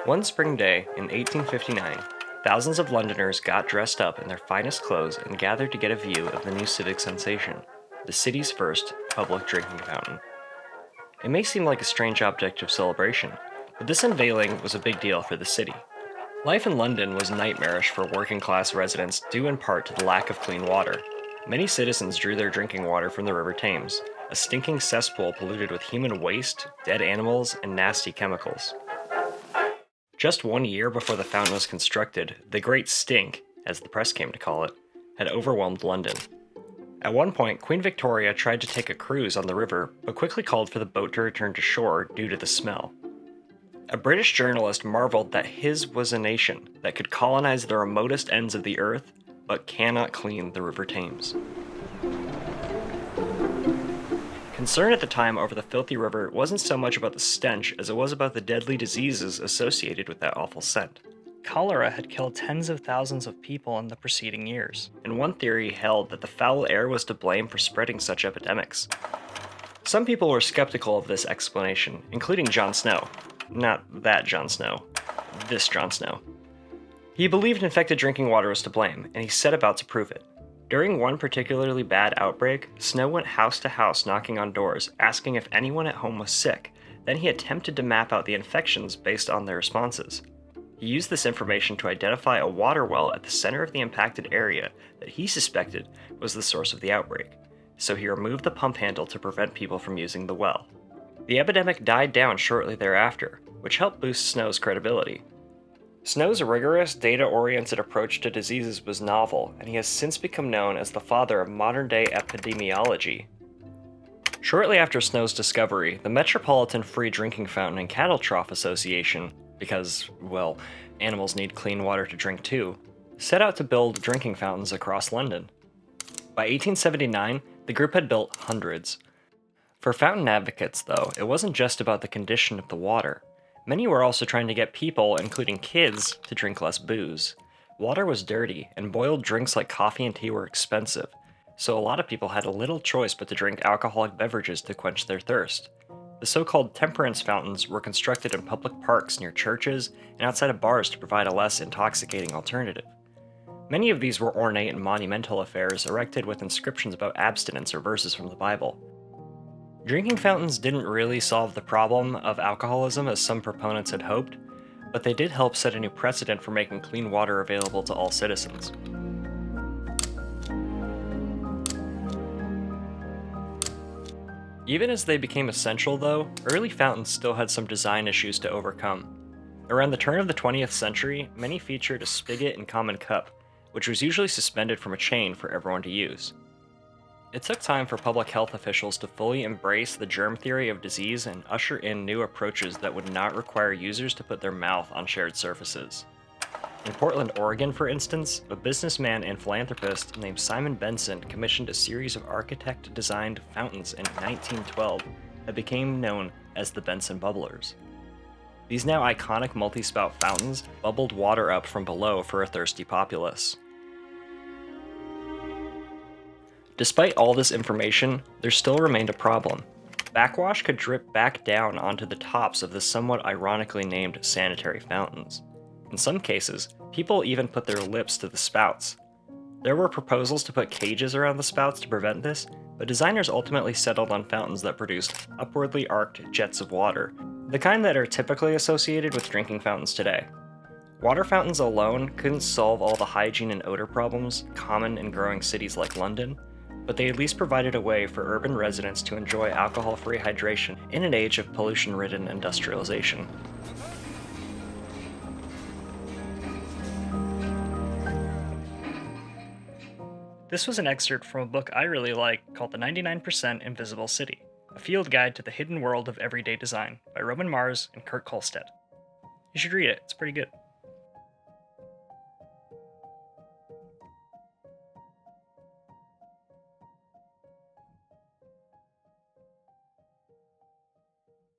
One spring day in 1859, thousands of Londoners got dressed up in their finest clothes and gathered to get a view of the new civic sensation, the city's first public drinking fountain. It may seem like a strange object of celebration, but this unveiling was a big deal for the city. Life in London was nightmarish for working class residents due in part to the lack of clean water. Many citizens drew their drinking water from the River Thames, a stinking cesspool polluted with human waste, dead animals, and nasty chemicals. Just 1 year before the fountain was constructed, the Great Stink, as the press came to call it, had overwhelmed London. At one point, Queen Victoria tried to take a cruise on the river, but quickly called for the boat to return to shore due to the smell. A British journalist marveled that his was a nation that could colonize the remotest ends of the earth, but cannot clean the River Thames. Concern at the time over the filthy river wasn't so much about the stench as it was about the deadly diseases associated with that awful scent. Cholera had killed tens of thousands of people in the preceding years. And one theory held that the foul air was to blame for spreading such epidemics. Some people were skeptical of this explanation, including Jon Snow. Not that Jon Snow. This Jon Snow. He believed infected drinking water was to blame, and he set about to prove it. During one particularly bad outbreak, Snow went house to house knocking on doors, asking if anyone at home was sick. Then he attempted to map out the infections based on their responses. He used this information to identify a water well at the center of the impacted area that he suspected was the source of the outbreak, so he removed the pump handle to prevent people from using the well. The epidemic died down shortly thereafter, which helped boost Snow's credibility. Snow's rigorous, data-oriented approach to diseases was novel, and he has since become known as the father of modern-day epidemiology. Shortly after Snow's discovery, the Metropolitan Free Drinking Fountain and Cattle Trough Association, because, well, animals need clean water to drink too, set out to build drinking fountains across London. By 1879, the group had built hundreds. For fountain advocates, though, it wasn't just about the condition of the water. Many were also trying to get people, including kids, to drink less booze. Water was dirty, and boiled drinks like coffee and tea were expensive, so a lot of people had little choice but to drink alcoholic beverages to quench their thirst. The so-called temperance fountains were constructed in public parks near churches and outside of bars to provide a less intoxicating alternative. Many of these were ornate and monumental affairs erected with inscriptions about abstinence or verses from the Bible. Drinking fountains didn't really solve the problem of alcoholism as some proponents had hoped, but they did help set a new precedent for making clean water available to all citizens. Even as they became essential, though, early fountains still had some design issues to overcome. Around the turn of the 20th century, many featured a spigot and common cup, which was usually suspended from a chain for everyone to use. It took time for public health officials to fully embrace the germ theory of disease and usher in new approaches that would not require users to put their mouth on shared surfaces. In Portland, Oregon, for instance, a businessman and philanthropist named Simon Benson commissioned a series of architect-designed fountains in 1912 that became known as the Benson Bubblers. These now iconic multi-spout fountains bubbled water up from below for a thirsty populace. Despite all this information, there still remained a problem. Backwash could drip back down onto the tops of the somewhat ironically named sanitary fountains. In some cases, people even put their lips to the spouts. There were proposals to put cages around the spouts to prevent this, but designers ultimately settled on fountains that produced upwardly arced jets of water, the kind that are typically associated with drinking fountains today. Water fountains alone couldn't solve all the hygiene and odor problems common in growing cities like London, but they at least provided a way for urban residents to enjoy alcohol-free hydration in an age of pollution-ridden industrialization. This was an excerpt from a book I really like called The 99% Invisible City, a field guide to the hidden world of everyday design by Roman Mars and Kohlstedt. You should read it, it's pretty good.